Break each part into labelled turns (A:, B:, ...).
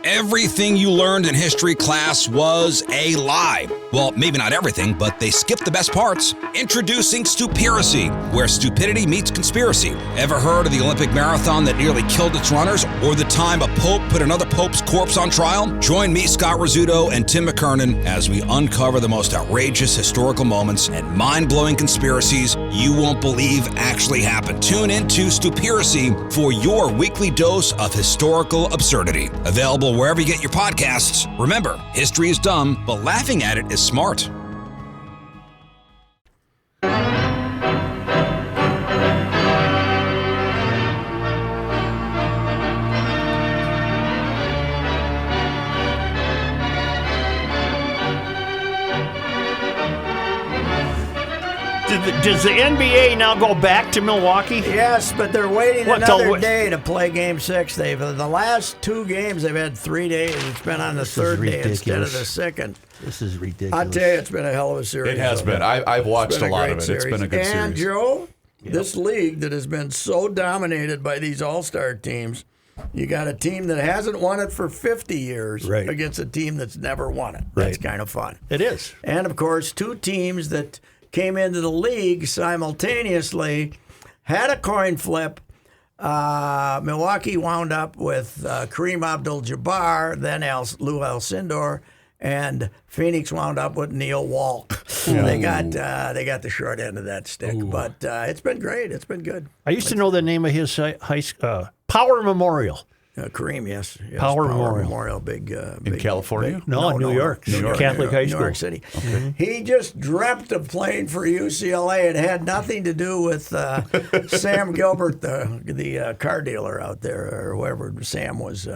A: Everything you learned in history class was a lie. Well, maybe not everything, but they skipped the best parts. Introducing Stupiracy, where stupidity meets conspiracy. Ever heard of the Olympic marathon that nearly killed its runners? Or the time a pope put another pope's corpse on trial? Join me, Scott Rizzuto, and Tim McKernan as we uncover the most outrageous historical moments and mind-blowing conspiracies you won't believe actually happened. Tune into Stupiracy for your weekly dose of historical absurdity. Available wherever you get your podcasts. Remember, history is dumb, but laughing at it is smart.
B: Does the NBA now go back to Milwaukee?
C: Yes, but they're waiting another day to play Game 6. The last 2 games, they've had 3 days. It's been on the third day instead of the second.
B: This is ridiculous.
C: I'll tell you, it's been a hell of a series.
D: It has been. I've watched a lot of it.
C: Series.
D: It's been a good series.
C: And, Joe, this league that has been so dominated by these all-star teams, you got a team that hasn't won it for 50 years against a team that's never won it. That's kind of fun.
B: It is.
C: And, of course, 2 teams that came into the league simultaneously, had a coin flip. Milwaukee wound up with Kareem Abdul-Jabbar, then Lou Alcindor, and Phoenix wound up with Neil Walk. They got the short end of that stick, but it's been great. It's been good.
B: I used to know the name of his high school, Power Memorial.
C: Kareem, yes.
B: Power Memorial.
C: Big
D: in California?
B: No, New York. Catholic High School.
C: New York City. Okay. He just dreamt of playing for UCLA. It had nothing to do with Sam Gilbert, the car dealer out there, or whoever Sam was.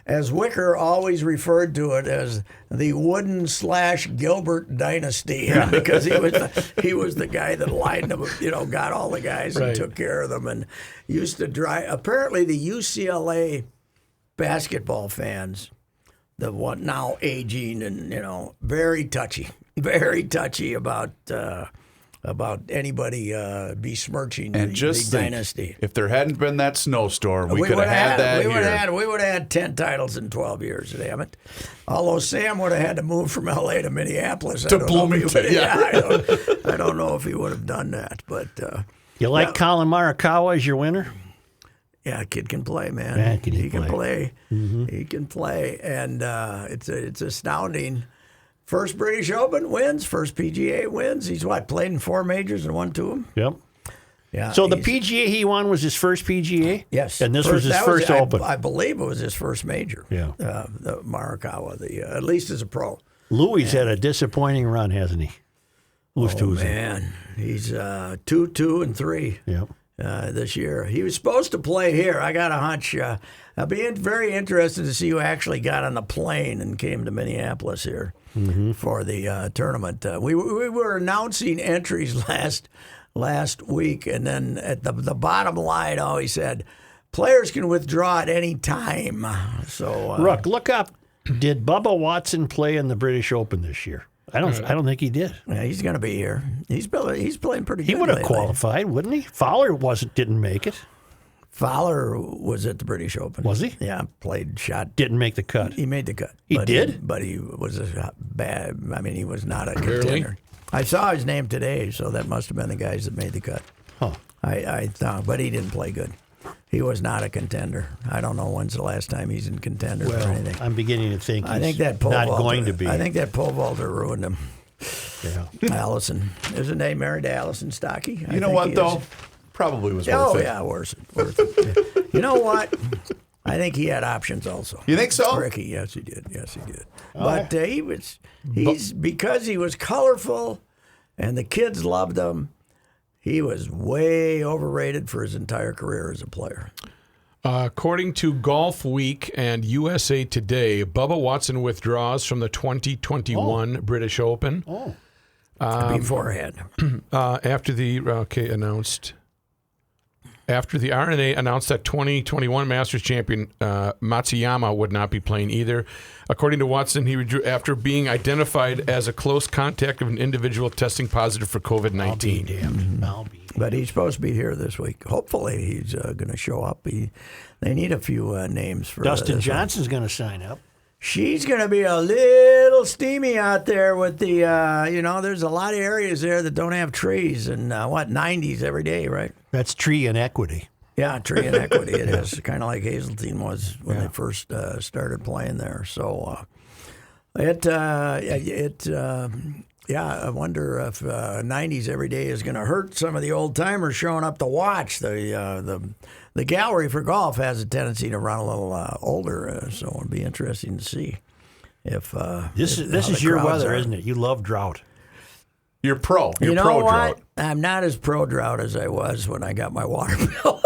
C: As Wicker always referred to it as the Wooden/Gilbert dynasty, because he was the guy that lined them, got all the guys and took care of them, and used to drive. Apparently, the UCLA basketball fans, the one now aging and very touchy about anybody besmirching the dynasty.
D: If there hadn't been that snowstorm, we could have had that here.
C: We would have had 10 titles in 12 years, damn it. Although Sam would have had to move from L.A. to Minneapolis.
D: To Bloomington,
C: I don't know if he would have done that. But
B: you like Colin Morikawa as your winner?
C: Yeah, kid can play, man.
B: He
C: can play.
B: Mm-hmm.
C: He can play, and it's astounding. First British Open wins. First PGA wins. He's played in 4 majors and won 2 of them.
B: Yep.
C: Yeah.
B: So the PGA he won was his first PGA?
C: Yes.
B: And this was his first Open?
C: I believe it was his first major.
B: Yeah.
C: The Morikawa, at least as a pro.
B: Louis had a disappointing run, hasn't he?
C: Man. He's 2-2-3.
B: Yep.
C: This year. He was supposed to play here. I got a hunch. I'll be very interested to see who actually got on the plane and came to Minneapolis here for the tournament. We were announcing entries last week, and then at the bottom line always said, players can withdraw at any time. So,
B: Rook, look up. Did Bubba Watson play in the British Open this year? I don't think he did.
C: Yeah, he's going to be here. He's playing pretty good.
B: He would have qualified, wouldn't he? Fowler didn't make it.
C: Fowler was at the British Open.
B: Was he?
C: Yeah, played, shot.
B: Didn't make the cut.
C: He made the cut.
B: He did?
C: But he was he was not a contender. I saw his name today, so that must have been the guys that made the cut.
B: Huh.
C: I thought, but he didn't play good. He was not a contender. I don't know when's the last time he's in contender or anything.
B: I'm beginning to think
C: he's
B: not going to be.
C: I think that pole vaulter ruined him.
B: Yeah.
C: Allison. Isn't he married to Allison Stocky?
D: You know what, though? Probably was worth it.
C: Oh, yeah, worth it. You know what? I think he had options also.
D: You think so?
C: Ricky, yes, he did. But because he was colorful and the kids loved him, he was way overrated for his entire career as a player.
E: According to Golf Week and USA Today, Bubba Watson withdraws from the 2021 British Open.
C: Beforehand.
E: After the announced. after the RNA announced that 2021 Masters champion Matsuyama would not be playing either. According to Watson, he withdrew after being identified as a close contact of an individual testing positive for COVID-19.
B: I'll be damned.
C: But he's supposed to be here this week. Hopefully, he's going to show up. They need a few names for
B: Dustin
C: this
B: Johnson's going to sign up.
C: She's going to be a little steamy out there with the, there's a lot of areas there that don't have trees and 90s every day, right?
B: That's tree inequity.
C: Yeah, tree inequity. It is kind of like Hazeltine was when they first started playing there. So I wonder if 90s every day is going to hurt some of the old timers showing up to watch. The gallery for golf has a tendency to run a little older, so it'll be interesting to see if
B: this is your weather, isn't it? You love drought.
D: You're pro. You're
C: you know
D: pro
C: what?
D: drought.
C: I'm not as pro drought as I was when I got my water bill.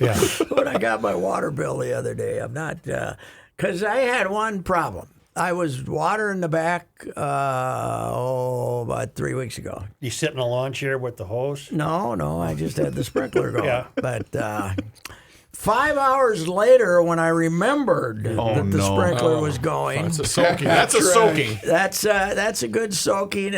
B: Yeah.
C: When I got my water bill the other day, I'm not because I had one problem. I was watering the back about 3 weeks ago.
B: You sit in a lawn chair with the hose?
C: No, I just had the sprinkler going.
B: Yeah.
C: But 5 hours later, when I remembered that the sprinkler was going,
E: That's a soaking. That's a soaking.
C: that's a good soaking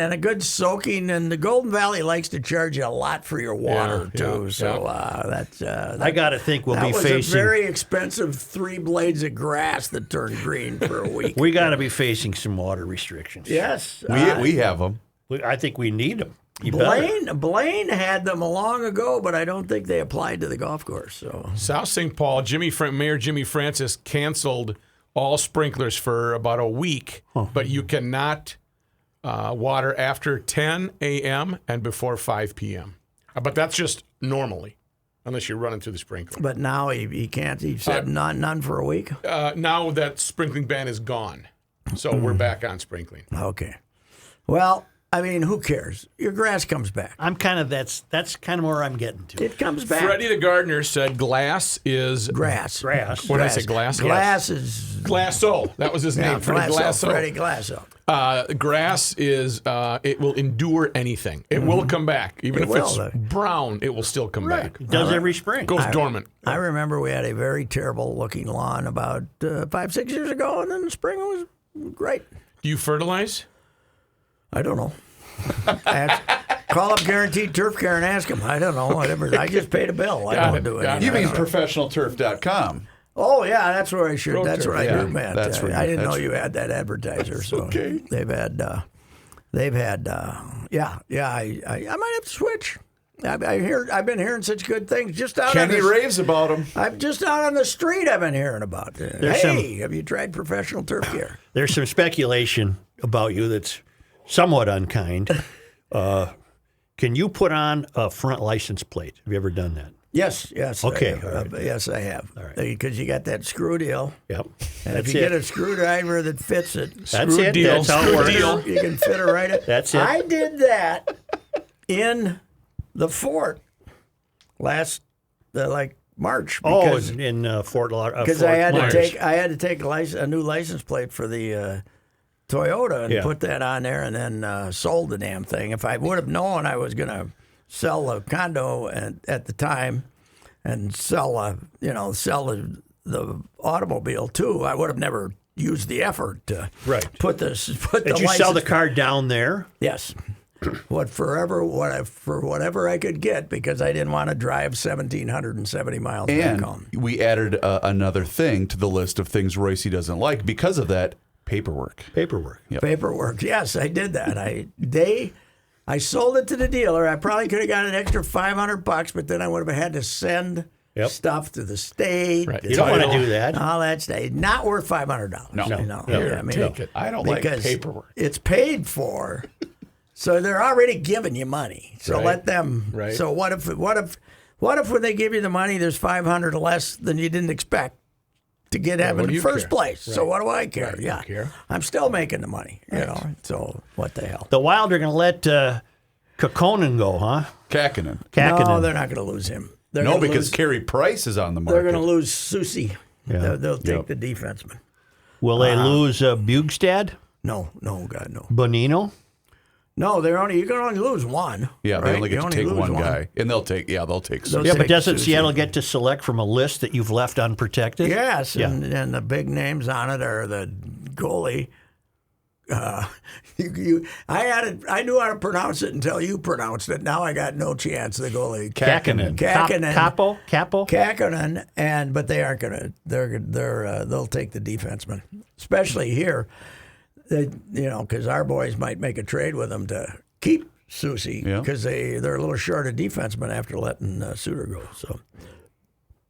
C: and the Golden Valley likes to charge you a lot for your water too. So that's
B: I got to think we'll
C: that
B: be
C: was
B: facing.
C: a very expensive 3 blades of grass that turned green for a week.
B: We got to be facing some water restrictions.
C: Yes,
D: We have them.
B: I think we need them. You better.
C: Blaine had them long ago, but I don't think they applied to the golf course. So
E: South St. Paul, Mayor Jimmy Francis canceled all sprinklers for about a week, but you cannot water after 10 a.m. and before 5 p.m. But that's just normally, unless you're running through the sprinkler.
C: but now he can't. He said none for a week.
E: Now that sprinkling ban is gone, so we're back on sprinkling.
C: Okay. Well, I mean, who cares? Your grass comes back.
B: I'm kind of that's kind of where I'm getting to.
C: It comes back.
E: Freddie the gardener said glass is
C: Grass.
B: Grass.
E: What did I say? Glass.
C: Glass is
E: Glasso. That was his name. Freddie Glasso.
C: Freddie Glasso.
E: Grass is it will endure anything. It will come back, even
C: It
E: if it's
C: will.
E: brown. It will still come back.
B: It does every spring.
E: Goes dormant.
C: I remember we had a very terrible looking lawn about 5-6 years ago, and then the spring was great.
E: Do you fertilize?
C: I don't know. Call up Guaranteed Turf Care and ask them. I don't know. Whatever. I just paid a bill. I don't do
E: Got
C: anything.
D: You mean professionalturf.com?
C: Oh yeah, that's where I should.
E: Pro
C: That's
E: Turf.
C: where I
D: Yeah,
C: do, man.
D: that's where
C: I
D: you-
C: didn't know
D: that's-
C: you had that advertiser. So
D: okay.
C: they've had. Yeah. I might have to switch. I've been hearing such good things just out.
D: Kenny
C: on the,
D: raves about them.
C: I'm just out on the street. I've been hearing about. Hey, have you tried Professional Turf Care?
B: There's some speculation about you that's somewhat unkind. Can you put on a front license plate? Have you ever done that?
C: Yes.
B: Okay,
C: I have.
B: all right.
C: Yes, I have.
B: All right.
C: Because you got that screw deal.
B: Yep.
C: And
B: That's
C: if you
B: it.
C: get a screwdriver that fits it,
B: That's
E: Screw
B: it.
E: deal.
B: That's how it
E: Screw
B: works.
E: deal.
C: you can fit it right in.
B: That's it.
C: I did that in the fort last March because
B: in Fort Lauderdale.
C: because I had
B: Myers.
C: to take a new license plate for the Toyota and
B: Yeah.
C: put that on there, and then sold the damn thing. If I would have known I was going to sell a condo at the time and sell the automobile too, I would have never used the effort to
B: Right.
C: put the
B: Did you sell the
C: license-
B: car down there?
C: Yes. For whatever I could get, because I didn't want to drive 1,770 miles back
D: And
C: home.
D: we added another thing to the list of things Royce doesn't like because of that paperwork.
B: Paperwork.
C: Paperwork. Yes, I did that. I sold it to the dealer. I probably could have got an extra $500, but then I would have had to send
B: Yep.
C: stuff to the state.
E: Right.
B: You don't want to do that.
C: All that stuff. Not worth $500.
D: No.
C: You know?
B: No.
C: I mean,
E: Take it.
D: I don't like
C: because
D: paperwork.
C: it's paid for, so they're already giving you money. So
E: Right.
C: let them.
E: Right.
C: So what if when they give you the money, there's $500 less than you didn't expect to get
E: what
C: in
E: do
C: the
E: you
C: first
E: care?
C: place? So
E: Right.
C: what do I care?
E: Right, you
C: Yeah,
E: don't care.
C: I'm still making the money. You know. So what the hell?
B: The Wild are going to let Kekkonen go, huh?
D: Kakinen.
B: Kakkonen.
C: No, they're not going to lose him. They're
D: No,
C: gonna
D: because
C: lose,
D: Carey Price is on the
C: they're
D: market.
C: going to lose Susie.
B: Yeah.
C: They'll take
D: Yep.
C: the defenseman.
B: Will they lose Bugstad?
C: No, God, no.
B: Bonino?
C: No, you can only lose one.
D: Yeah, they
C: right?
D: only get
C: You
D: to take
C: lose
D: one guy, and they'll take
C: They'll
D: Susie.
B: Yeah, but
C: take
B: doesn't
C: Susie.
B: Seattle get to select from a list that you've left unprotected?
C: Yes,
B: Yeah.
C: and the big names on it are the goalie. I knew how to pronounce it until you pronounced it. Now I got no chance. The goalie
B: Kakkonen.
C: Kakkonen.
B: Capo?
C: Kakkonen, but they aren't gonna. They'll take the defenseman, especially here. Because our boys might make a trade with them to keep Susie
D: Yeah.
C: because they're a little short of defensemen after letting Suter go. So,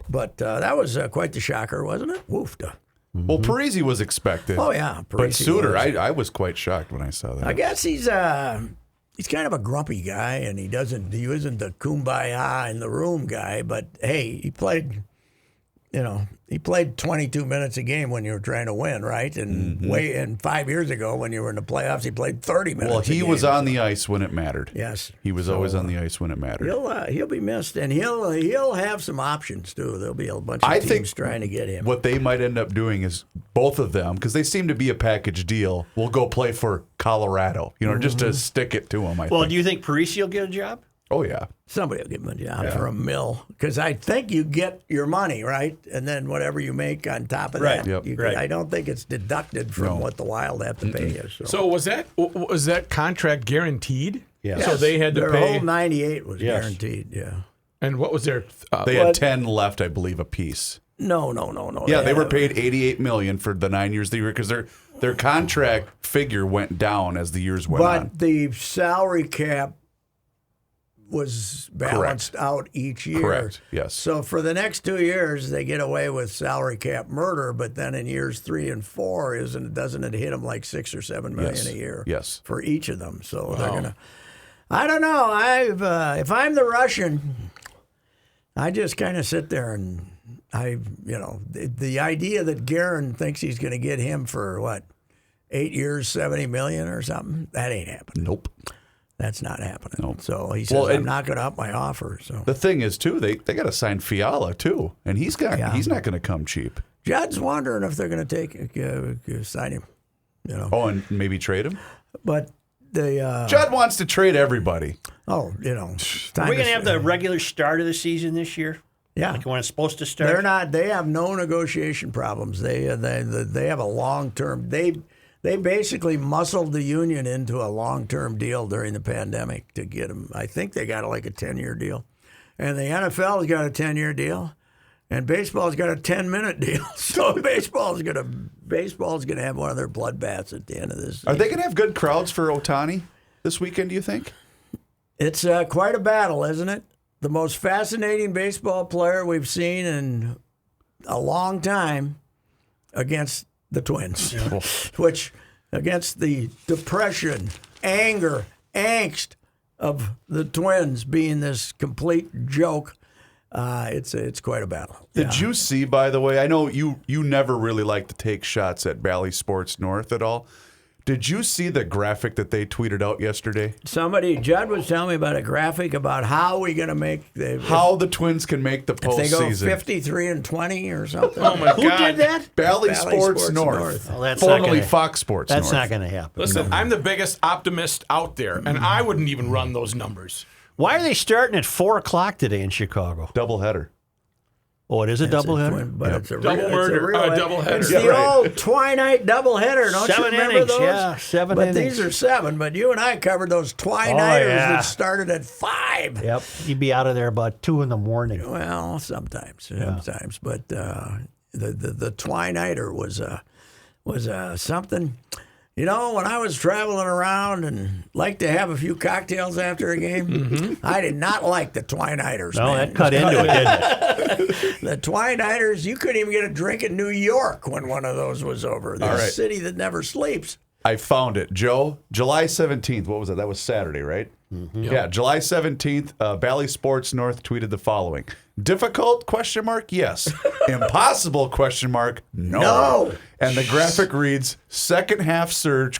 C: but that was quite the shocker, wasn't it? Woofda.
D: Well, Parisi was expected.
C: Oh yeah,
D: But
C: Parisi
D: Suter,
C: was.
D: I was quite shocked when I saw that.
C: I guess he's kind of a grumpy guy, and he isn't the kumbaya in the room guy. But hey, he played 22 minutes a game when you were trying to win, right? And 5 years ago when you were in the playoffs, he played 30 minutes.
D: Well,
C: a
D: he
C: game.
D: was on the ice when it mattered.
C: Yes,
D: He was always on the ice when it mattered.
C: he'll be missed, and he'll have some options too. There'll be a bunch of
D: I
C: teams
D: think
C: trying to get him.
D: What they might end up doing is both of them, because they seem to be a package deal, will go play for Colorado, just to stick it to them, I
B: Well,
D: think.
B: do you think Parisi will get a job?
D: Oh, yeah.
C: Somebody will give him a job for $1 million because I think you get your money, right? And then whatever you make on top of
B: Right.
C: that,
D: Yep.
C: you
B: Right.
C: I don't think it's deducted from what the Wild have to pay you.
E: So was that contract guaranteed?
B: Yes.
E: So they had to
C: their
E: pay.
C: whole 98 was
B: Yes.
C: guaranteed. Yeah.
E: And what was their?
D: They had 10 left, I believe, apiece.
C: No.
D: Yeah, they were paid $88 million for the 9 years they were, because their contract figure went down as the years went on.
C: But the salary cap was balanced out each year.
D: Correct, yes.
C: So for the next 2 years, they get away with salary cap murder, but then in years 3 and 4, doesn't it hit them like $6 or $7 million
D: Yes.
C: a year?
D: Yes.
C: For each of them. So they're gonna. I don't know. If I'm the Russian, I just kind of sit there and the idea that Guerin thinks he's going to get him for what, 8 years, $70 million or something, that ain't happening.
D: Nope.
C: That's not happening.
D: Nope.
C: So he says,
D: Well,
C: I'm
D: and-
C: not going to up my offer. So
D: The thing is, too, they got to sign Fiala, too, and he's not going to come cheap.
C: Judd's wondering if they're going to sign him.
D: Oh, and maybe trade him?
C: But the
D: Judd wants to trade everybody.
B: Are we going to have the regular start of the season this year?
C: yeah.
B: Like when it's supposed to start?
C: They're not. They have no negotiation problems. They have a long term. They basically muscled the union into a long term deal during the pandemic to get them. I think they got like a 10-year deal, and the NFL's got a 10-year deal, and baseball's got a 10-minute deal. So baseball's gonna have one of their bloodbaths at the end of this.
D: Are they going to have good crowds for Ohtani this weekend, do you think?
C: It's quite a battle, isn't it? The most fascinating baseball player we've seen in a long time against the Twins, which against the depression, anger, angst of the Twins being this complete joke. It's quite a battle.
D: Did you see, by the way, I know you never really like to take shots at Bally Sports North at all. Did you see the graphic that they tweeted out yesterday?
C: Judd was telling me about a graphic about how we going to make
D: How the Twins can make the
C: if they go
D: postseason.
C: 53-20 or something.
E: Oh my
B: Who
E: God!
B: did that?
D: Bally
C: Bally
D: Sports
C: Sports
D: North.
C: North.
B: Oh, that's not
D: Formerly
B: gonna-
D: Fox Sports
B: That's
D: North.
B: not going to happen.
E: Listen, I'm the biggest optimist out there, and I wouldn't even run those numbers.
B: Why are they starting at 4 o'clock today in Chicago?
D: Doubleheader.
B: Oh, it is a doubleheader?
C: But it's a
E: Double
C: real,
E: murder,
C: it's a real,
E: double
C: It's
E: header.
C: the old Twinite doubleheader. Don't
B: 7
C: you remember
B: innings,
C: those?
B: yeah, 7
C: But
B: innings.
C: these are 7. But you and I covered those Twiniters
B: yeah.
C: that started at 5.
B: Yep. You'd be out of there about 2 in the morning.
C: Well, sometimes. But the Twiniter was something. When I was traveling around and liked to have a few cocktails after a game, I did not like the Twiniters.
B: No,
C: man.
B: that cut into it, didn't it?
C: The Twiniters, you couldn't even get a drink in New York when one of those was over. The
D: All right.
C: city that never sleeps.
D: I found it, Joe. July 17th. What was that? That was Saturday, right? Yeah, July 17th. Bally Sports North tweeted the following: difficult? ? Yes. Impossible? No.
C: No.
D: And the graphic reads: second half surge ?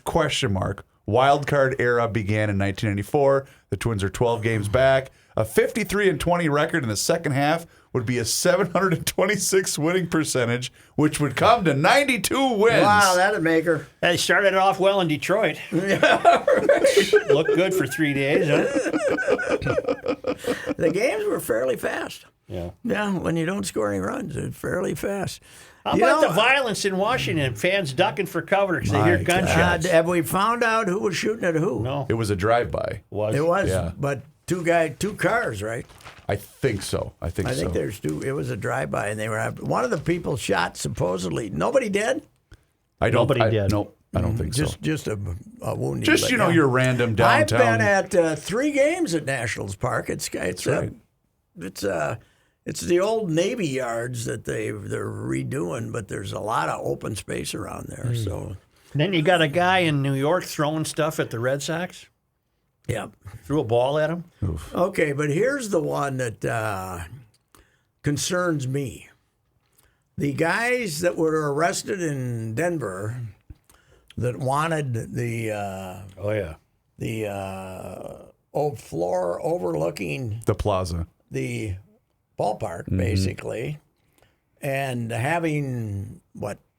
D: Wild card era began in 1994. The Twins are 12 games back. A 53-20 record in the second half would be a 726 winning percentage, which would come to 92 wins.
C: Wow, that'd make her.
B: They started it off well in Detroit. Looked good for 3 days, huh?
C: The games were fairly fast.
B: Yeah.
C: Yeah, when you don't score any runs, it's fairly fast.
B: How about the violence in Washington? Fans ducking for cover because they hear gunshots.
C: Have we found out who was shooting at who?
B: No.
D: It was a drive-by.
C: It was,
D: Yeah.
C: but two cars, right?
D: I think so. I think so.
C: there's two. It was a drive-by, and they were one of the people shot supposedly. Nobody dead.
B: Nobody did.
D: Nope, I don't think so.
C: Just a wounded.
D: Just
C: but
D: your random
C: I've
D: downtown.
C: been at 3 games at Nationals Park. It's
D: right.
C: It's the old Navy yards that they're redoing, but there's a lot of open space around there. So
B: Then you got a guy in New York throwing stuff at the Red Sox.
C: yeah.
B: Threw a ball at him.
C: Okay, but here's the one that concerns me. The guys that were arrested in Denver that wanted the
B: Oh, yeah.
C: old floor overlooking
D: The plaza.
C: the ballpark, basically, and having,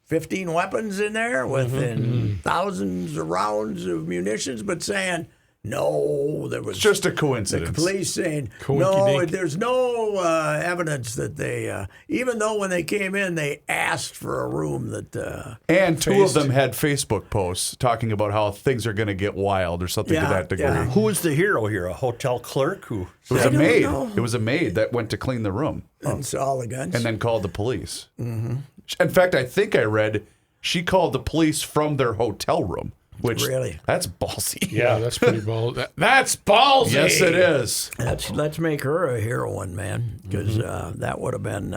C: 15 weapons in there with thousands of rounds of munitions, but saying, no, there was
D: Just a coincidence.
C: the police saying, no,
E: Coinky-dink.
C: there's no evidence that they, even though when they came in, they asked for a room that.
D: And two of them had Facebook posts talking about how things are going to get wild or something to
C: Yeah,
D: that degree.
C: yeah.
B: Who was the hero here? A hotel clerk who?
D: It was
C: I
D: a
C: don't
D: maid.
C: know.
D: It was a maid that went to clean the room
C: And saw the guns.
D: and then called the police. Mm-hmm. In fact, I think I read she called the police from their hotel room, which
C: Really?
D: that's ballsy.
E: Yeah, that's pretty bold. That's ballsy.
D: Yes, it is.
C: Let's make her a heroine, man, because that would have been.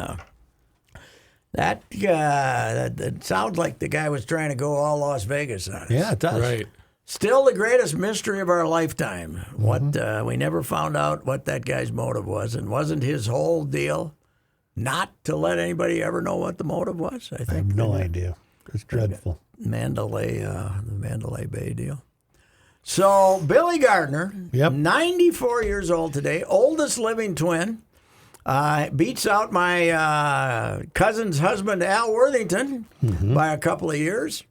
C: That sounds like the guy was trying to go all Las Vegas on us.
B: Yeah, it does.
E: Right.
C: Still the greatest mystery of our lifetime. What we never found out what that guy's motive was, and wasn't his whole deal not to let anybody ever know what the motive was. I
B: I
C: think
B: have no idea. It's dreadful.
C: the Mandalay Bay deal. So Billy Gardner,
B: Yep.
C: 94 years old today, oldest living twin, beats out my cousin's husband Al Worthington by a couple of years,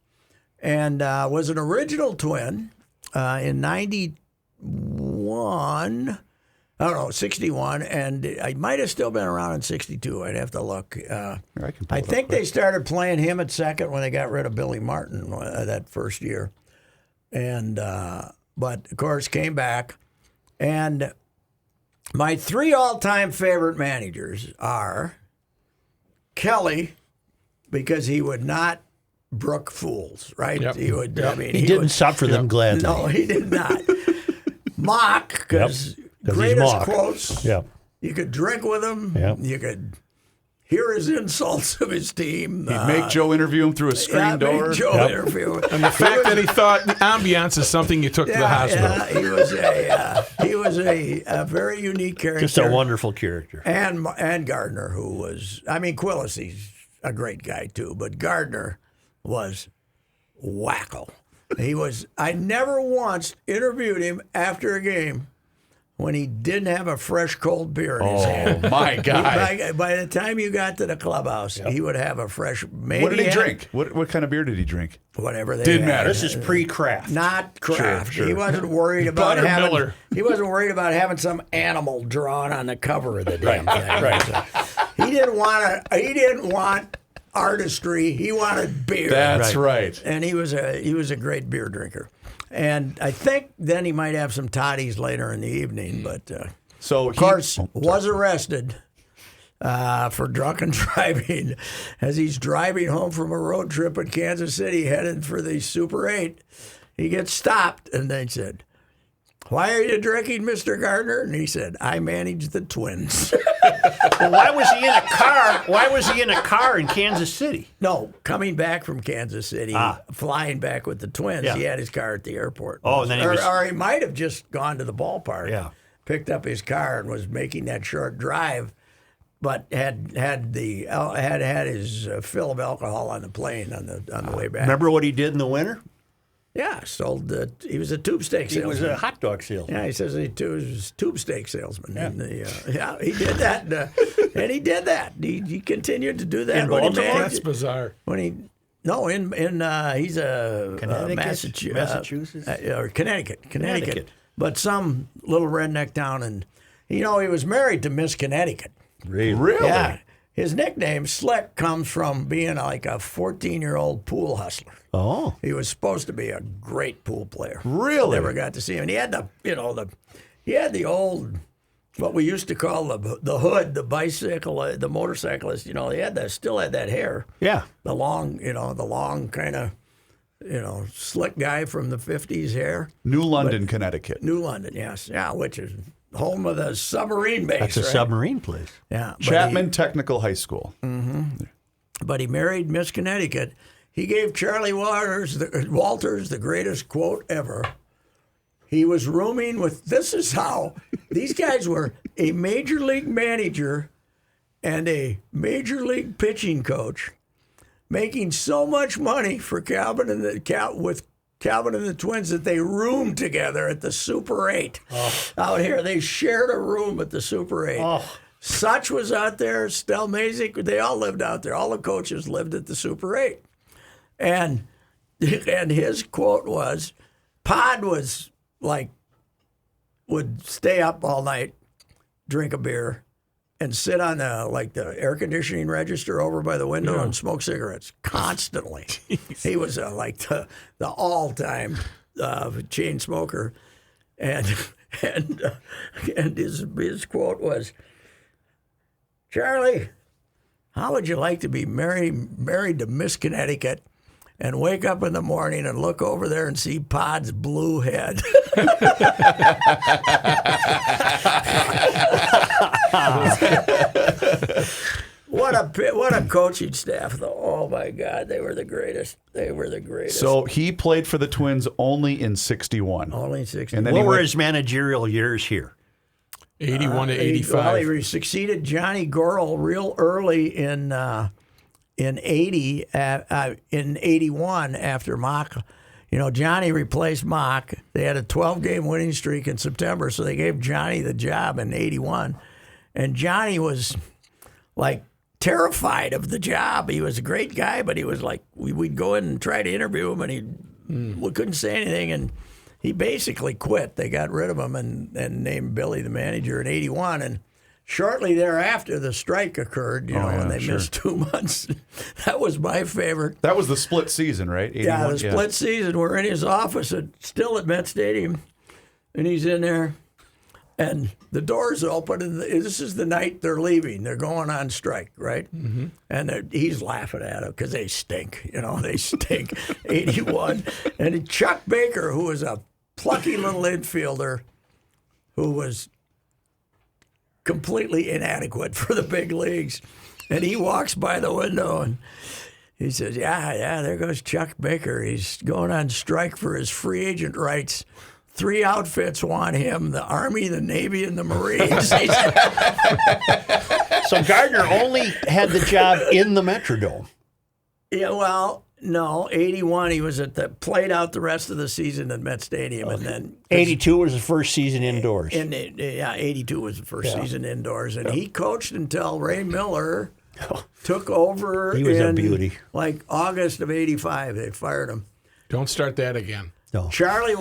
C: and was an original twin in 91. I don't know, 61, and I might have still been around in 62. I'd have to look. I think they started playing him at second when they got rid of Billy Martin that first year, and but of course came back. And my 3 all-time favorite managers are Kelly, because he would not brook fools, right?
E: Yep.
C: He would. I mean,
B: He didn't
C: would,
B: suffer them gladly.
C: No, he did not. Mock, because
B: Yep. 'Cause he's
C: greatest
B: Mock.
C: quotes.
B: Yeah.
C: You could drink with him.
B: Yep.
C: You could hear his insults of his team.
D: He'd make Joe interview him through a screen door.
C: Joe interview.
E: And the fact that he thought the ambiance is something you took to the hospital.
C: Yeah, he was a very unique character.
B: Just a wonderful character.
C: And Gardner, who was, I mean, Quillisi's a great guy too, but Gardner was wacko. He was. I never once interviewed him after a game when he didn't have a fresh cold beer in his hand.
D: Oh, my God.
C: By the time you got to the clubhouse, he would have a fresh. Maybe
D: What did he
C: had
D: drink? What kind of beer did he drink?
C: Whatever they
D: Didn't
C: had.
D: matter.
B: This is pre-craft.
C: Not craft.
D: Sure.
C: He wasn't worried about having.
E: Buttermiller.
C: He wasn't worried about having some animal drawn on the cover of the damn thing.
B: Right.
C: He didn't want artistry. He wanted beer.
D: That's right.
C: And he was a great beer drinker. And I think then he might have some toddies later in the evening. But
D: So
C: of course, was arrested for drunken driving as he's driving home from a road trip in Kansas City, headed for the Super 8. He gets stopped, and they said, "Why are you drinking, Mr. Gardner?" And he said, "I manage the Twins."
B: Well, why was he in a car? Why was he in a car in Kansas City?
C: No, coming back from Kansas City, flying back with the Twins.
B: Yeah.
C: He had his car at the airport.
B: Oh, and then
C: or he might have just gone to the ballpark.
B: Yeah.
C: Picked up his car and was making that short drive, but had his fill of alcohol on the plane on the way back.
B: Remember what he did in the winter?
C: Yeah, sold. He was a tube steak
B: He
C: salesman.
B: was a hot dog salesman.
C: Yeah, he says he was tube steak salesman. Yeah, he did that, and he did that. He continued to do that.
B: In
C: when he
B: Baltimore?
C: managed-
E: That's bizarre.
C: When he he's a
B: Connecticut? Massachusetts?
C: or Connecticut,
B: Connecticut.
C: but some little redneck town, and he was married to Miss Connecticut.
D: Really?
C: Yeah, his nickname Slick comes from being like a 14-year-old pool hustler.
B: Oh.
C: He was supposed to be a great pool player.
D: Really?
C: Never got to see him. And he had he had the old, what we used to call the hood, the bicycle, the motorcyclist. Still had that hair.
B: Yeah.
C: The long kind of, slick guy from the 50s hair.
D: New London, Connecticut.
C: New London, yes. Yeah, which is home of the submarine base.
B: That's a
C: right?
B: submarine place.
C: Yeah. but
D: Chapman Technical High School.
C: But he married Miss Connecticut. He gave Charlie Walters the greatest quote ever. He was rooming with, this is how, these guys were a major league manager and a major league pitching coach, making so much money for Calvin and the Twins that they roomed together at the Super 8 out here. They shared a room at the Super 8. Such was out there, Stelmazik, they all lived out there. All the coaches lived at the Super 8. And his quote was, Pod was would stay up all night, drink a beer, and sit on the air conditioning register over by the window and smoke cigarettes constantly. He was the all-time chain smoker, and his quote was, Charlie, how would you like to be married to Miss Connecticut and wake up in the morning and look over there and see Pod's blue head? What a coaching staff, though. Oh, my God. They were the greatest.
D: So he played for the Twins only in 61.
C: Only 60.
D: And then
B: What
D: he
B: were
D: went,
B: his managerial years here?
E: 81 to
C: Well,
E: 85.
C: he succeeded Johnny Gorel real early in 81 after Mock. Johnny replaced Mock. They had a 12-game winning streak in September, so they gave Johnny the job in 81. And Johnny was terrified of the job. He was a great guy, but he was we'd go in and try to interview him, and we couldn't say anything. And he basically quit. They got rid of him and named Billy the manager in 81. And shortly thereafter, the strike occurred, and they missed 2 months. That was my favorite.
D: that was the split season, right? 81?
C: Yeah, the split season. We're in his office still at Met Stadium, and he's in there, and the door's open, and this is the night they're leaving. They're going on strike, right? Mm-hmm. And he's laughing at them because they stink. They stink. 81. And Chuck Baker, who was a plucky little infielder who was completely inadequate for the big leagues, and he walks by the window and he says, yeah, there goes Chuck Baker. He's going on strike for his free agent rights. 3 outfits want him, the Army, the Navy, and the Marines.
B: So Gardner only had the job in the Metrodome.
C: Yeah, well, no, 81, he was played out the rest of the season at Met Stadium. And then
B: 82 was the first season indoors.
C: And 82 was the first season indoors. And he coached until Ray Miller took over.
B: He was a
C: in,
B: beauty.
C: August of 85. They fired him.
E: Don't start that again.
B: No.
C: Charlie,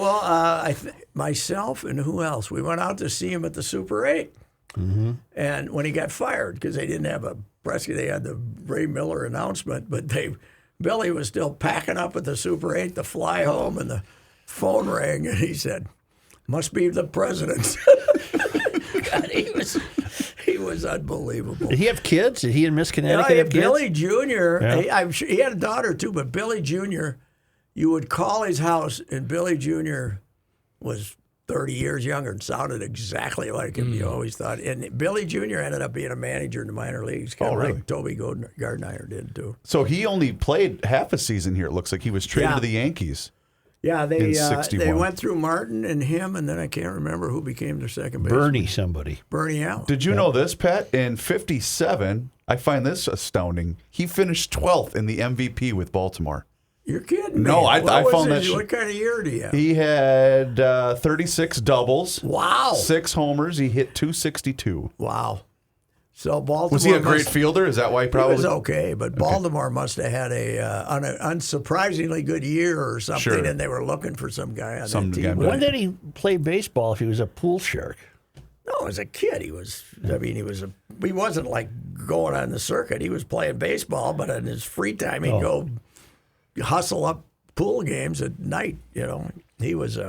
C: myself and who else? We went out to see him at the Super 8. Mm-hmm. And when he got fired, because they didn't have a press, they had the Ray Miller announcement, but Billy was still packing up at the Super 8 to fly home, and the phone rang, and he said, "Must be the president." God, he was unbelievable.
B: Did he have kids? Did he and Miss Connecticut have kids?
C: Billy Jr.,
B: Yeah.
C: I'm sure he had a daughter too, but Billy Jr., you would call his house, and Billy Jr. was 30 years younger and sounded exactly like him. You always thought. And Billy Jr. ended up being a manager in the minor leagues, kind of
D: really?
C: like Toby Gardner did too.
D: So he only played half a season here. It looks like he was traded to the Yankees.
C: Yeah,
D: In
C: they
D: 61.
C: went through Martin and him, and then I can't remember who became their second baseman.
B: Bernie somebody.
C: Bernie Allen.
D: Did you know this, Pat? In 57, I find this astounding. He finished 12th in the MVP with Baltimore.
C: You're kidding me.
D: No, I found that.
C: What kind of year do you have?
D: He had 36 doubles.
C: Wow.
D: 6 homers. He hit 262.
C: Wow. So Baltimore
D: Was he a great fielder? Is that why he probably
C: was okay? But Baltimore must have had an unsurprisingly good year or something,
D: Sure.
C: and they were looking for some guy on
D: Some
C: that
D: guy,
C: team.
D: but-
B: When did he play baseball if he was a pool shark?
C: No, as a kid, he was. I mean, he wasn't like going on the circuit. He was playing baseball, but in his free time, he'd go hustle up pool games at night. You know, he was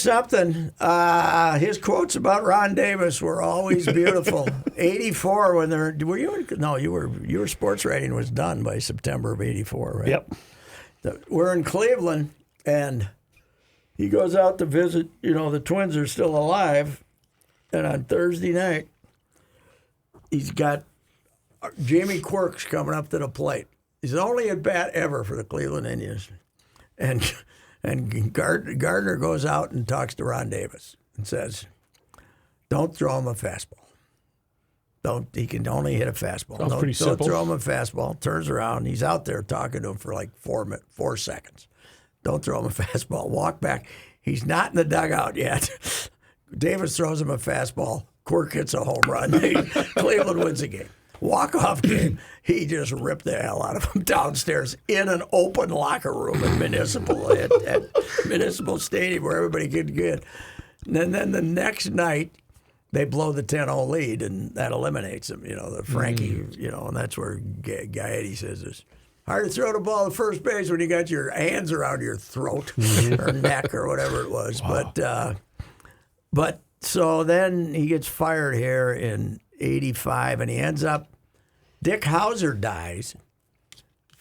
C: something. His quotes about Ron Davis were always beautiful. 84 when were you? No, you were. Your sports writing was done by September of 84, right?
B: Yep.
C: We're in Cleveland, and he goes out to visit. You know, the Twins are still alive, and on Thursday night, he's got Jamie Quirks coming up to the plate. He's the only at bat ever for the Cleveland Indians, and Gardner goes out and talks to Ron Davis and says, "Don't throw him a fastball. He can only hit a fastball.
E: Sounds pretty
C: Don't
E: simple.
C: throw him a fastball." Turns around, he's out there talking to him for like 4 seconds. Don't throw him a fastball. Walk back. He's not in the dugout yet. Davis throws him a fastball. Quirk hits a home run. Cleveland wins the game. Walk-off game. He just ripped the hell out of him downstairs in an open locker room at Municipal at Municipal Stadium where everybody could get. And then the next night, they blow the 10-0 lead, and that eliminates him. You know, the Frankie. You know, and that's where Gaetti says this. Hard to throw the ball to first base when you got your hands around your throat or neck or whatever it was. Wow. But so then he gets fired here in 85, and he ends up. Dick Hauser dies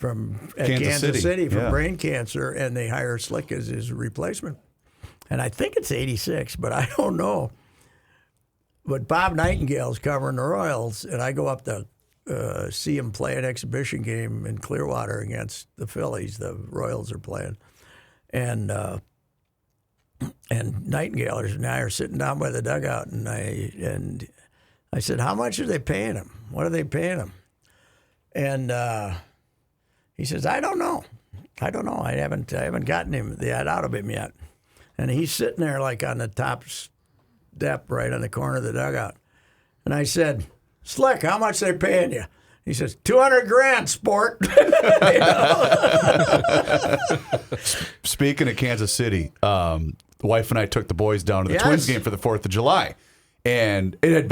C: at Kansas City from brain cancer, and they hire Slick as his replacement. And I think it's 86, but I don't know. But Bob Nightingale's covering the Royals, and I go up to see him play an exhibition game in Clearwater against the Phillies. The Royals are playing, and Nightingale and I are sitting down by the dugout, and I said, "How much are they paying him? What are they paying him?" And he says, "I don't know. I haven't gotten him that out of him yet." And he's sitting there like on the top step, right on the corner of the dugout. And I said, "Slick, how much they paying you?" He says, $200,000, sport.
D: Speaking of Kansas City, the wife and I took the boys down to the
C: Yes.
D: Twins game for the 4th of July. And it had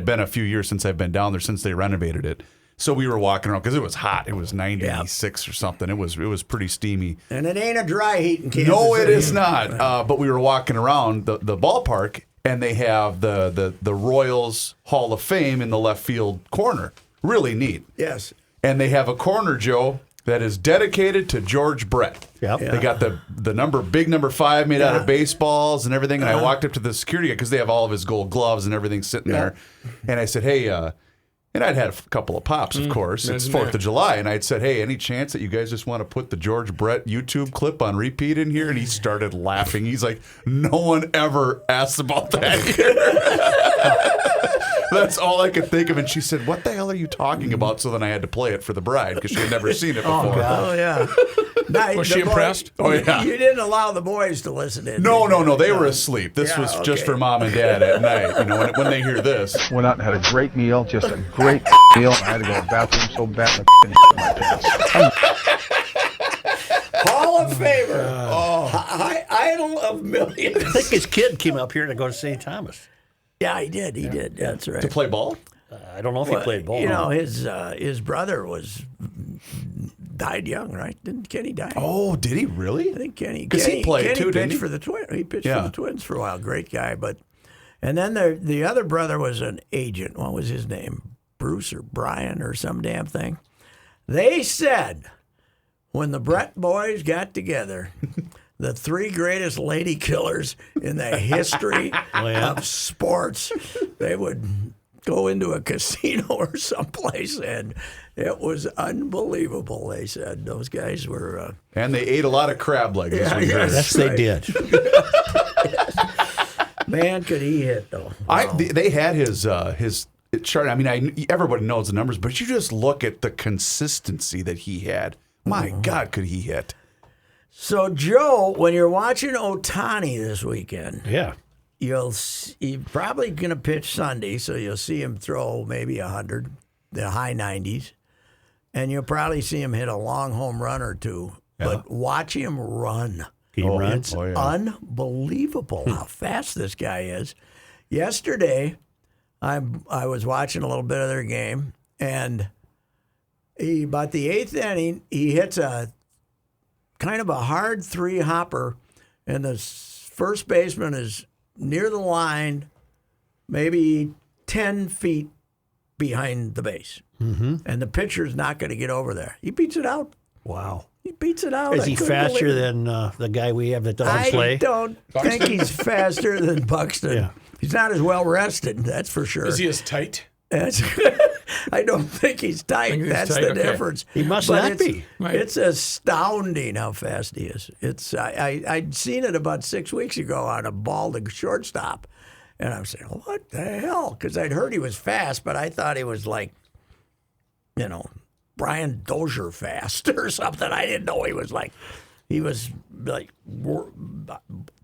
D: been a few years since I've been down there, since they renovated it. So we were walking around because it was hot. It was 96 or something. It was pretty steamy.
C: And it ain't a dry heat in Kansas
D: No, it
C: City.
D: is not. But we were walking around the ballpark, and they have the Royals Hall of Fame in the left field corner. Really neat.
C: Yes.
D: And they have a corner, Joe, that is dedicated to George Brett.
B: Yep.
D: They got the big number 5 made out of baseballs and everything. And I walked up to the security guy because they have all of his gold gloves and everything sitting there. And I said, "Hey," and I'd had a couple of pops, of course. It's 4th of July. And I'd said, "Hey, any chance that you guys just want to put the George Brett YouTube clip on repeat in here?" And he started laughing. He's like, "No one ever asked about that here." That's all I could think of. And she said, "What the hell are you talking about?" So then I had to play it for the bride because she had never seen it before.
C: Oh, yeah. Now,
E: Was
C: the
E: she
C: boy-
E: impressed?
D: Oh, yeah.
C: You didn't allow the boys to listen in.
D: No,
C: did you?
D: they were asleep. This
C: Yeah,
D: was just
C: okay.
D: for mom and dad at night. You know, when they hear this.
F: Went out and had a great meal, just a great meal. I had to go to the bathroom so bad my pants.
C: Hall of Famer. Idol of millions.
B: I think his kid came up here to go to St. Thomas.
C: Yeah, he did. He did. That's right.
D: To play ball?
B: I don't know if he played ball.
C: You know, his brother died young, right? Didn't Kenny die?
D: Oh, did he really?
C: I think Kenny.
D: 'Cause he played
C: Kenny
D: too, didn't
C: pitched
D: he?
C: for the Twins. He pitched
D: Yeah.
C: for the Twins for a while. Great guy, and then the other brother was an agent. What was his name? Bruce or Brian or some damn thing. They said when the Brett boys got together, the 3 greatest lady killers in the history of sports, they would go into a casino or someplace, and it was unbelievable. They said those guys were.
D: And they ate a lot of crab legs. as we heard.
B: Yes, they did.
C: Man, could he hit though?
D: They had his chart. I mean, everybody knows the numbers, but you just look at the consistency that he had My God, could he hit?
C: So, Joe, when you're watching Ohtani this weekend,
B: Yeah.
C: he's probably going to pitch Sunday, so you'll see him throw maybe 100, the high 90s, and you'll probably see him hit a long home run or two. But watch him run.
B: He runs.
C: It's unbelievable how fast this guy is. Yesterday, I was watching a little bit of their game, and about the 8th inning, he hits a kind of a hard 3-hopper, and the first baseman is near the line, maybe 10 feet behind the base. Mm-hmm. And the pitcher's not going to get over there. He beats it out.
B: Wow.
C: He beats it out.
B: Is he faster than the guy we have that doesn't play?
C: I don't think he's faster than Buxton.
B: Yeah.
C: He's not as well rested, that's for sure.
E: Is he as tight?
C: I don't think he's tight.
E: Think he's
C: That's
E: tight?
C: the
E: Okay.
C: difference.
B: He must
C: But
B: not
C: it's-
B: be.
E: Right.
C: It's astounding how fast he is. It's I'd seen it about 6 weeks ago on a ball to shortstop, and I'm saying, what the hell? Because I'd heard he was fast, but I thought he was like, Brian Dozier fast or something. I didn't know he was like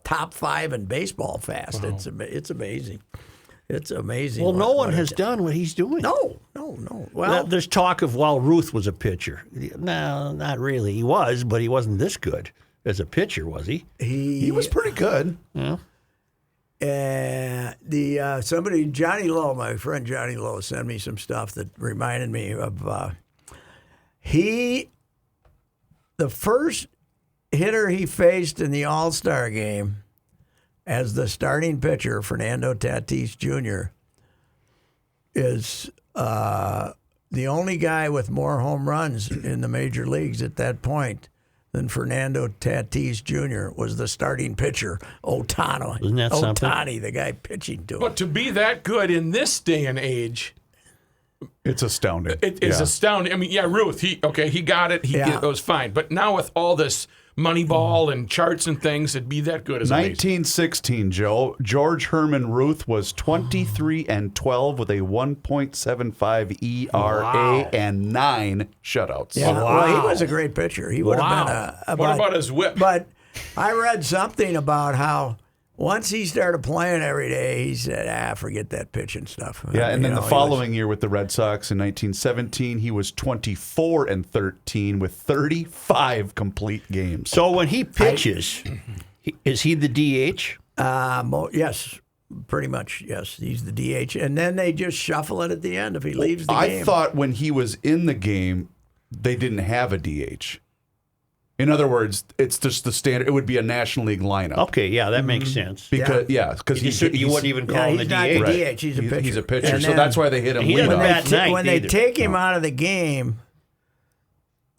C: top 5 in baseball fast.
E: Wow.
C: It's amazing. It's amazing.
B: Well, no one
C: what
B: has done what he's doing.
C: No. Well,
B: There's talk of, Ruth was a pitcher. No, not really. He was, but he wasn't this good as a pitcher, was he?
D: He was pretty good.
B: Yeah.
C: Somebody, Johnny Lowe, my friend Johnny Lowe, sent me some stuff that reminded me of the first hitter he faced in the All-Star game as the starting pitcher, Fernando Tatis Jr., is the only guy with more home runs in the major leagues at that point than Fernando Tatis Jr. was the starting pitcher, Ohtani.
B: Isn't that something?
C: Ohtani, the guy pitching to him.
E: But to be that good in this day and age,
D: It's astounding.
E: it is astounding. I mean, Ruth, he got it. It was fine. But now with all this Moneyball and charts and things, it'd be that good as amazing.
D: 1916, Joe. George Herman Ruth was 23-12 with a 1.75 ERA and 9 shutouts.
C: Yeah,
B: Wow.
C: well, he was a great pitcher. He would have been
E: What about his whip?
C: But I read something about how once he started playing every day, he said, forget that pitching stuff.
D: Yeah, and then
C: You
D: the
C: know,
D: following year with the Red Sox in 1917, he was 24-13 with 35 complete games.
B: So when he pitches, is he the DH?
C: Yes, pretty much, yes. He's the DH. And then they just shuffle it at the end if he leaves the game.
D: I thought when he was in the game, they didn't have a DH. In other words, it's just the standard. It would be a National League lineup.
B: Okay, yeah, that makes sense.
D: Because
B: You wouldn't even call him
C: he's
B: the
C: not the
B: DH.
C: DH. He's a pitcher.
D: He's a pitcher,
C: And
D: so
C: then
D: that's why they hit him
B: He doesn't
D: leadoff.
B: bat ninth
C: when they
B: either.
C: take him out of the game,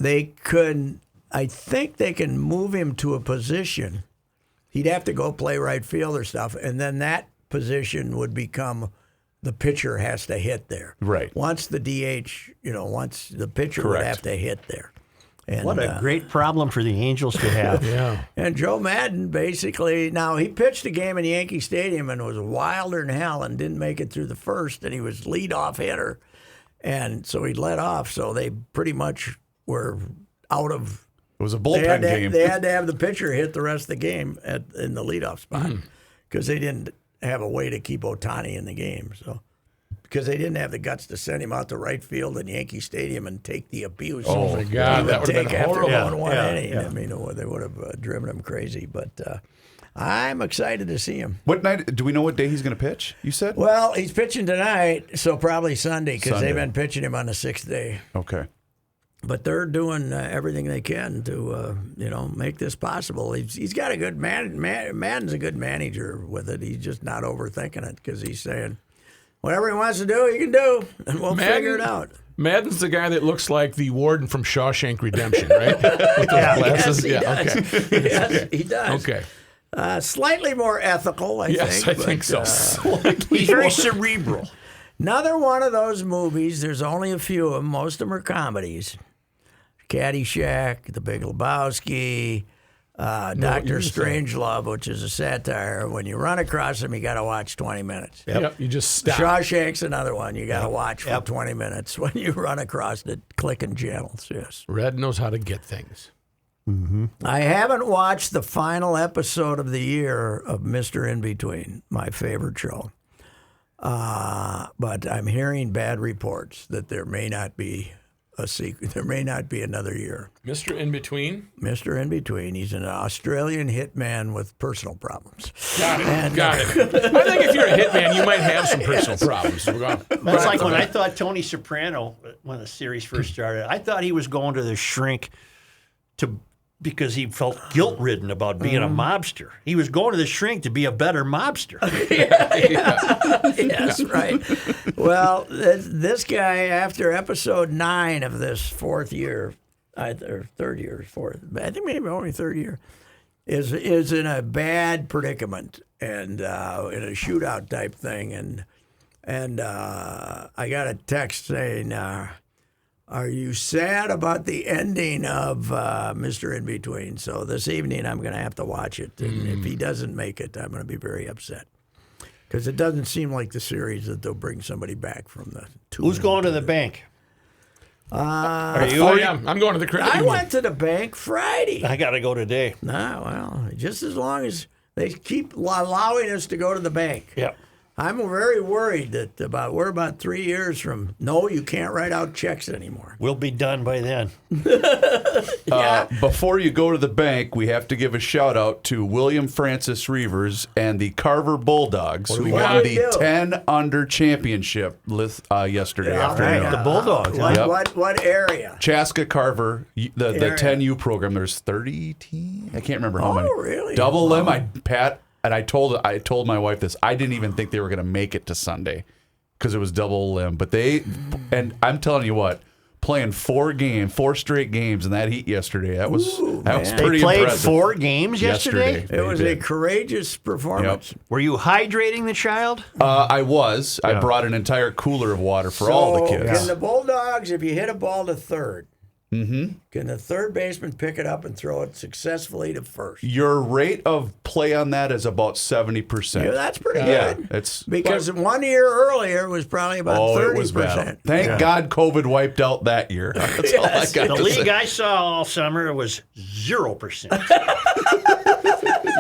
C: I think they can move him to a position. He'd have to go play right field or stuff, and then that position would become the pitcher has to hit there.
D: Right.
C: Once the DH, once the pitcher would
D: Correct.
C: have to hit there. And,
B: What a great problem for the Angels to have.
E: Yeah.
C: And Joe Madden basically, now he pitched a game in Yankee Stadium and was wilder than hell and didn't make it through the first, and he was leadoff hitter. And so he let off, so they pretty much were out of.
D: It was a
C: They
D: bullpen
C: had,
D: game.
C: they had to have the pitcher hit the rest of the game in the leadoff spot because they didn't have a way to keep Ohtani in the game. So because they didn't have the guts to send him out to right field in Yankee Stadium and take the abuse.
E: Oh, my God, that would have been
C: after
E: horrible.
C: going one
B: Yeah,
C: inning.
B: yeah.
C: I mean, they would have driven him crazy. But I'm excited to see him.
D: What night? Do we know what day he's going to pitch? You said.
C: Well, he's pitching tonight, so probably Sunday because
D: Sunday.
C: they've been pitching him on the 6th day.
D: Okay.
C: But they're doing everything they can to, make this possible. He's got a good Madden's a good manager with it. He's just not overthinking it because he's saying, whatever he wants to do, he can do, and we'll figure it out.
E: Madden's the guy that looks like the warden from Shawshank Redemption, right? With those glasses.
C: Yes, he does.
E: Okay.
C: Yes, he does.
E: Okay.
C: Slightly more ethical, I
E: Yes,
C: think.
E: I think so.
B: He's very cerebral.
C: Another one of those movies, there's only a few of them. Most of them are comedies. Caddyshack, The Big Lebowski, Dr. Strangelove, which is a satire. When you run across him, you got to watch 20 minutes.
E: Yep. You just stop.
C: Shawshank's another one you got to watch for 20 minutes when you run across it, clicking channels. Yes.
E: Red knows how to get things.
C: I haven't watched the final episode of the year of Mr. In Between, my favorite show. But I'm hearing bad reports that there may not be a sequel. There may not be another year.
E: Mr. In Between?
C: Mr. In Between. He's an Australian hitman with personal problems.
E: Got it. Got it. I think if you're a hitman, you might have some personal problems.
B: It's like when I thought Tony Soprano, when the series first started, I thought he was going to the shrink because he felt guilt-ridden about being a mobster. He was going to the shrink to be a better mobster.
C: Yes, right. Well, this guy, after episode 9 of this fourth year, or third year, fourth, I think maybe only third year, is in a bad predicament and in a shootout type thing. And I got a text saying, are you sad about the ending of Mr. In Between? So this evening I'm going to have to watch it. And if he doesn't make it, I'm going to be very upset. Because it doesn't seem like the series that they'll bring somebody back from the two.
B: Who's going to the bank? Are you?
E: Oh, yeah. I'm going to the credit
C: I
E: union.
C: went to the bank Friday.
B: I got to go today.
C: No, well, just as long as they keep allowing us to go to the bank.
B: Yep.
C: I'm very worried that we're about 3 years from, no, you can't write out checks anymore.
B: We'll be done by then.
D: Before you go to the bank, we have to give a shout out to William Francis Reavers and the Carver Bulldogs, who
C: What
D: won
C: did he
D: the
C: do?
D: 10 under championship yesterday afternoon.
C: right.
B: The Bulldogs.
C: What area?
D: Chaska Carver, the
C: Area.
D: 10U program. There's 30 teams. I can't remember how many.
C: Really?
D: Double limb. I told my wife this. I didn't even think they were going to make it to Sunday because it was double limb. But and I'm telling you what, playing 4 straight games in that heat yesterday. That was pretty
B: They played
D: impressive.
B: 4 games yesterday?
C: It was a courageous performance.
B: Were you hydrating the child?
D: I was. I brought an entire cooler of water for all the kids.
C: Can the Bulldogs, if you hit a ball to third, can the third baseman pick it up and throw it successfully to first?
D: Your rate of play on that is about 70%.
C: Yeah, that's pretty
D: Yeah,
C: good.
D: it's
C: Because 1 year earlier it was probably about 30%.
D: it was bad. Thank God COVID wiped out that year. That's all I
C: Yes.
D: got
B: The
D: to
B: league
D: say.
B: I saw all summer was 0%.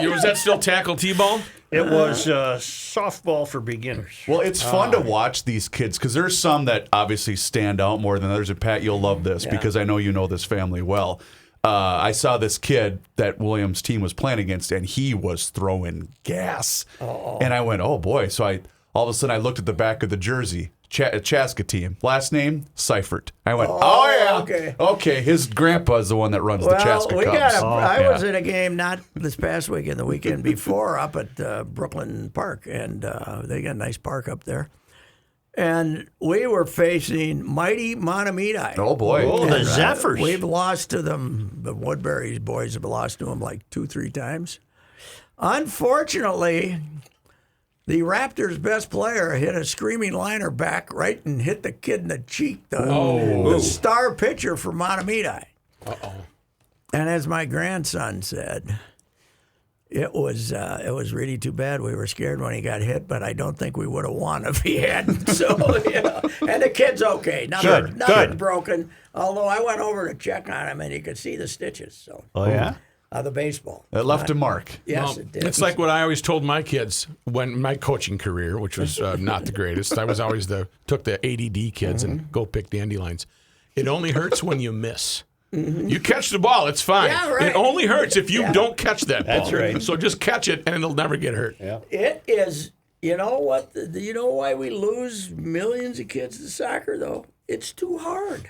E: Was that still tackle T-ball?
B: It was softball for beginners.
D: Well, it's fun to watch these kids because there's some that obviously stand out more than others. And Pat, you'll love this because I know you know this family well. I saw this kid that Williams' team was playing against, and he was throwing gas. And I went, oh boy! So all of a sudden I looked at the back of the jersey. Chaska team. Last name, Seifert. I went, oh yeah. Okay, his grandpa's the one that runs the Chaska Cubs.
C: I was in a game not this past weekend, the weekend before, up at Brooklyn Park, and they got a nice park up there. And we were facing mighty Montemedi.
D: Oh boy.
B: Oh, the Zephyrs.
C: We've lost to them. The Woodbury boys have lost to them like 2-3 times. Unfortunately, the Raptors' best player hit a screaming liner back right and hit the kid in the cheek, the star pitcher for Montemedi. And as my grandson said, it was really too bad. We were scared when he got hit, but I don't think we would have won if he hadn't. So, and the kid's okay. Nothing broken. Although I went over to check on him, and you could see the stitches. So,
B: yeah?
C: the baseball.
D: It left a mark.
C: Yes,
E: Well,
C: it did.
E: it's like what I always told my kids when my coaching career, which was not the greatest. I was always took the ADD kids and go pick dandelions. It only hurts when you miss. You catch the ball, it's fine.
C: Yeah, right.
E: It only hurts if you don't catch that ball.
B: That's right.
E: So just catch it and it'll never get hurt.
B: Yeah.
C: It is. You know what? You know why we lose millions of kids to soccer, though? It's too hard.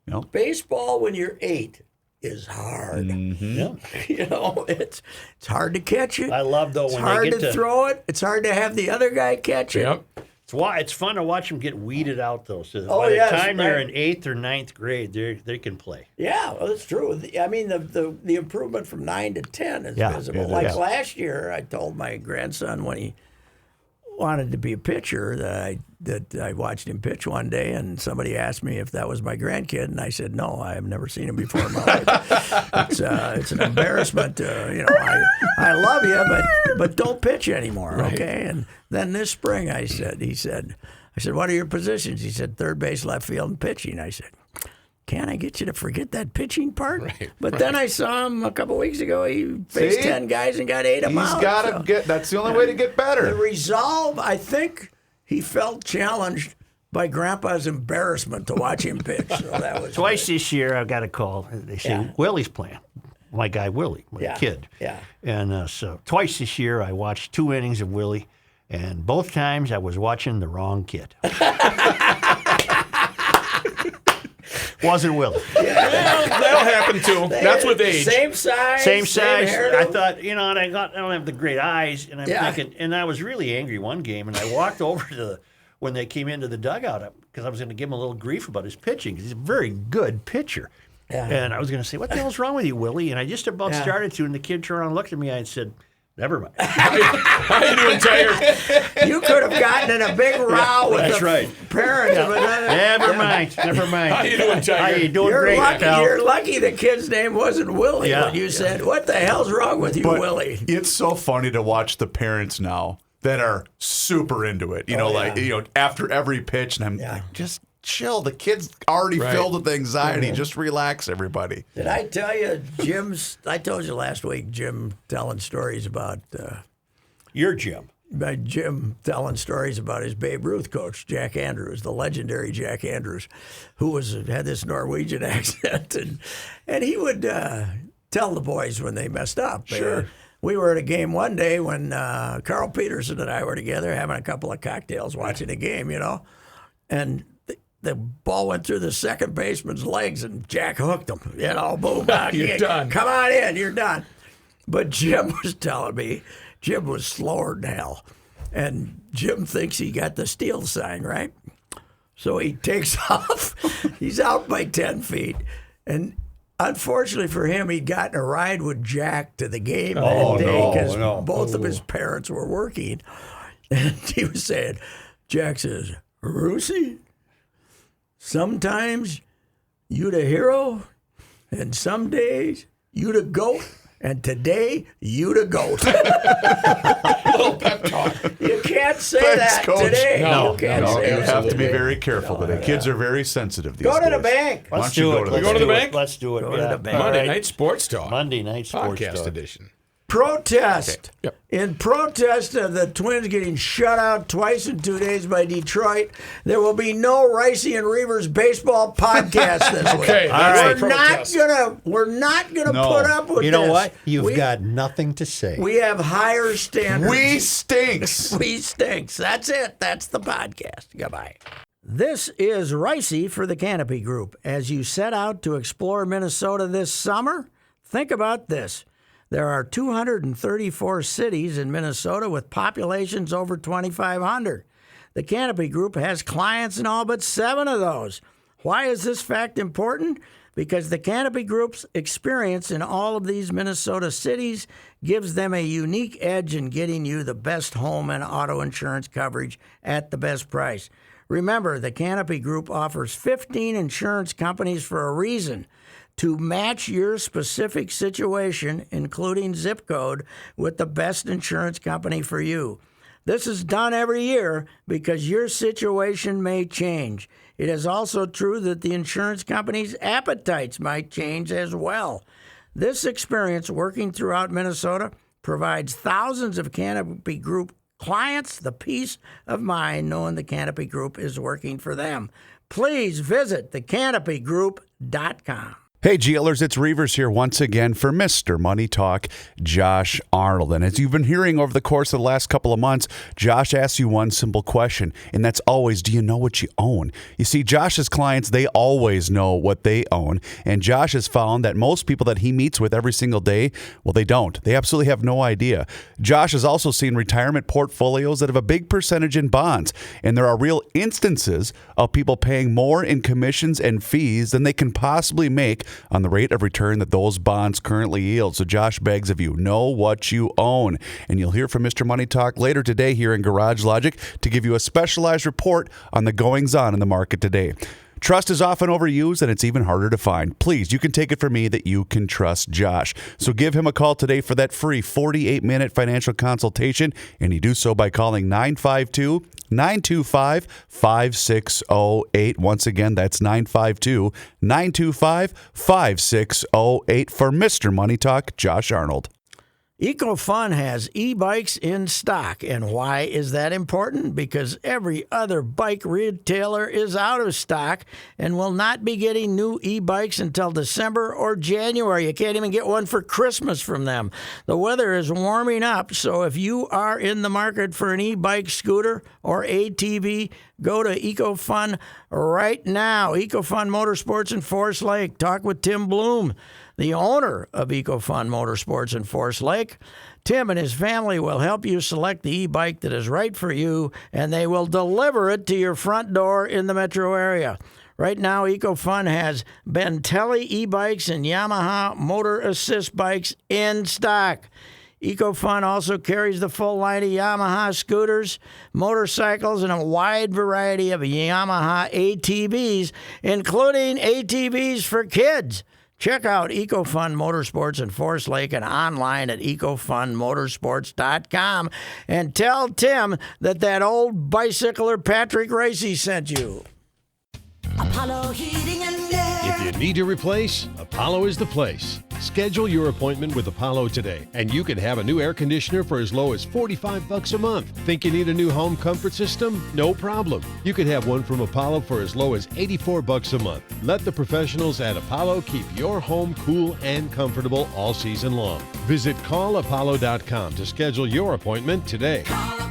D: Yep.
C: Baseball, when you're 8, is hard.
B: Yeah.
C: You know, it's hard to catch it.
B: I love, though,
C: It's
B: when
C: hard
B: they get
C: to throw it. It's hard to have the other guy catch it.
E: Yep.
B: It's fun to watch them get weeded out, though. So that
C: Oh,
B: by the
C: yes,
B: time they're
C: right.
B: in 8th or 9th grade, they can play.
C: Yeah, well, that's true. I mean, the improvement from 9 to 10 is
B: Yeah,
C: visible.
B: it
C: Like
B: is.
C: last year, I told my grandson when wanted to be a pitcher that I watched him pitch one day, and somebody asked me if that was my grandkid, and I said no, I have never seen him before in my life. It's an embarrassment. I love you, but don't pitch anymore, okay? And then this spring, I said, what are your positions? He said third base, left field, and pitching. I said, can't I get you to forget that pitching part? But then I saw him a couple weeks ago. He faced 10 guys and got 8 of them out.
D: He's got to get. That's the only way to get better.
C: The resolve, I think he felt challenged by Grandpa's embarrassment to watch him pitch. So that was
B: Twice this year, I've got a call. They say, Willie's playing. My guy, Willie, my kid.
C: Yeah.
B: And so twice this year, I watched 2 innings of Willie, and both times I was watching the wrong kid. Wasn't Willie.
E: That'll happen too. That's with age.
C: Same size.
B: Same size.
C: hairdo.
B: I thought, and I don't have the great eyes, and I'm thinking, and I was really angry one game, and I walked over to when they came into the dugout because I was going to give him a little grief about his pitching because he's a very good pitcher.
C: Yeah.
B: And I was going to say, what the hell's wrong with you, Willie? And I just about started to, and the kid turned around and looked at me. I said, never mind.
E: How you doing, Tiger?
C: You could have gotten in a big row with
B: That's
C: the
B: right.
C: parents.
B: Never mind.
E: How you doing, Tiger?
B: How you doing?
C: You're
B: Great,
C: lucky.
B: pal.
C: You're lucky the kid's name wasn't Willie
B: Yeah.
C: when you said, "What the hell's wrong with you,
D: But
C: Willie?"
D: it's so funny to watch the parents now that are super into it. After every pitch, and I'm like, just chill. The kid's already filled with anxiety. Just relax, everybody.
C: Did I tell you I told you last week, Jim telling stories about
B: You're Jim.
C: by Jim telling stories about his Babe Ruth coach, Jack Andrews, the legendary Jack Andrews, who had this Norwegian accent, and he would tell the boys when they messed up.
D: Sure.
C: We were at a game one day when Carl Peterson and I were together having a couple of cocktails watching a game, and the ball went through the second baseman's legs and Jack hooked him. Boom.
E: You're done.
C: Come on in, you're done. But Jim was telling me, Jim was slower than hell. And Jim thinks he got the steal sign, right? So he takes off. He's out by 10 feet. And unfortunately for him, he'd gotten a ride with Jack to the game that day because both of his parents were working. And he was saying, Jack says, Rusey, sometimes you the hero, and some days you the goat, and today you the goat. You can't say
D: Thanks,
C: that
D: Coach.
C: today.
E: No,
C: you can't
E: no,
C: say
D: You
C: that
D: have to be
C: today.
D: very careful today. Kids are very sensitive these
C: Go
D: days.
C: to the bank.
D: Why
B: Let's
D: don't you
B: do
D: go
B: it.
D: to
E: We
D: the
E: go to the
D: bank?
E: bank?
B: Let's do it.
C: Go to the bank.
E: Monday
B: All right.
E: Night Sports Talk.
B: Monday Night Sports
E: Podcast
B: Talk.
E: edition.
C: Protest.
E: Yep.
C: In protest of the Twins getting shut out twice in 2 days by Detroit, there will be no Ricey and Reavers baseball podcast this week.
E: Okay, that's
C: we're
E: the
C: not
E: protest.
C: gonna put up with
G: You know
C: this.
G: what? You've
C: We-
G: got nothing to say.
C: We have higher standards.
D: We stinks.
C: We stinks. That's it. That's the podcast. Goodbye. This is Ricey for the Canopy Group. As you set out to explore Minnesota this summer, think about this. There are 234 cities in Minnesota with populations over 2,500. The Canopy Group has clients in all but 7 of those. Why is this fact important? Because the Canopy Group's experience in all of these Minnesota cities gives them a unique edge in getting you the best home and auto insurance coverage at the best price. Remember, the Canopy Group offers 15 insurance companies for a reason: to match your specific situation, including zip code, with the best insurance company for you. This is done every year because your situation may change. It is also true that the insurance company's appetites might change as well. This experience working throughout Minnesota provides thousands of Canopy Group clients the peace of mind knowing the Canopy Group is working for them. Please visit thecanopygroup.com.
D: Hey, GLers, it's Reavers here once again for Mr. Money Talk, Josh Arnold. And as you've been hearing over the course of the last couple of months, Josh asks you one simple question, and that's always, do you know what you own? You see, Josh's clients, they always know what they own. And Josh has found that most people that he meets with every single day, well, they don't. They absolutely have no idea. Josh has also seen retirement portfolios that have a big percentage in bonds. And there are real instances of people paying more in commissions and fees than they can possibly make on the rate of return that those bonds currently yield. So Josh begs of you, know what you own. And you'll hear from Mr. Money Talk later today here in Garage Logic to give you a specialized report on the goings-on in the market today. Trust is often overused, and it's even harder to find. Please, you can take it from me that you can trust Josh. So give him a call today for that free 48-minute financial consultation, and you do so by calling 952-925-5608. Once again, that's 952-925-5608 for Mr. Money Talk, Josh Arnold.
C: EcoFun has e-bikes in stock. And why is that important? Because every other bike retailer is out of stock and will not be getting new e-bikes until December or January. You can't even get one for Christmas from them. The weather is warming up, so if you are in the market for an e-bike, scooter, or ATV, go to EcoFun right now. EcoFun Motorsports in Forest Lake. Talk with Tim Bloom, the owner of EcoFun Motorsports in Forest Lake. Tim and his family will help you select the e-bike that is right for you, and they will deliver it to your front door in the metro area. Right now, EcoFun has Bentelli e-bikes and Yamaha Motor Assist bikes in stock. EcoFun also carries the full line of Yamaha scooters, motorcycles, and a wide variety of Yamaha ATVs, including ATVs for kids. Check out EcoFun Motorsports in Forest Lake and online at ecofunmotorsports.com and tell Tim that old bicycler Patrick Racy sent you.
G: Apollo Heating and Air.
H: If you need to replace, Apollo is the place. Schedule your appointment with Apollo today, and you can have a new air conditioner for as low as $45 a month. Think you need a new home comfort system? No problem. You could have one from Apollo for as low as $84 a month. Let the professionals at Apollo keep your home cool and comfortable all season long. Visit callapollo.com to schedule your appointment today.
G: Call